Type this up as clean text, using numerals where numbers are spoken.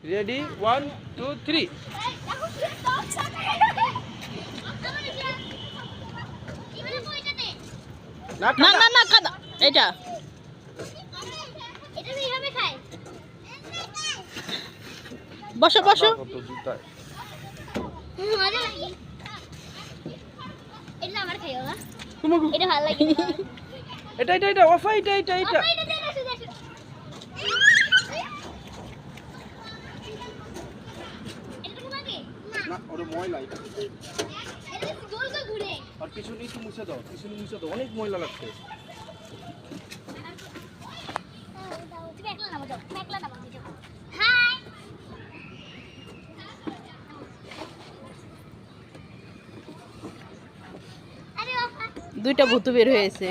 Ready 1 2 3 না না না কাদা এটা এইভাবে খায়। বসো বসো এটা আমার খাইও না তোমাকে এটা ভালো লাগে এটা ওফা এটা না ওরে ময়লা এটা গোল গোল ঘুরে আর পিছনে একটু মুছে দাও অনেক ময়লা লাগছে তুমি একলা নামো যাও তুমি একলা নামো যাও হাই আরে বাবা দুইটা ভূত বের হয়েছে।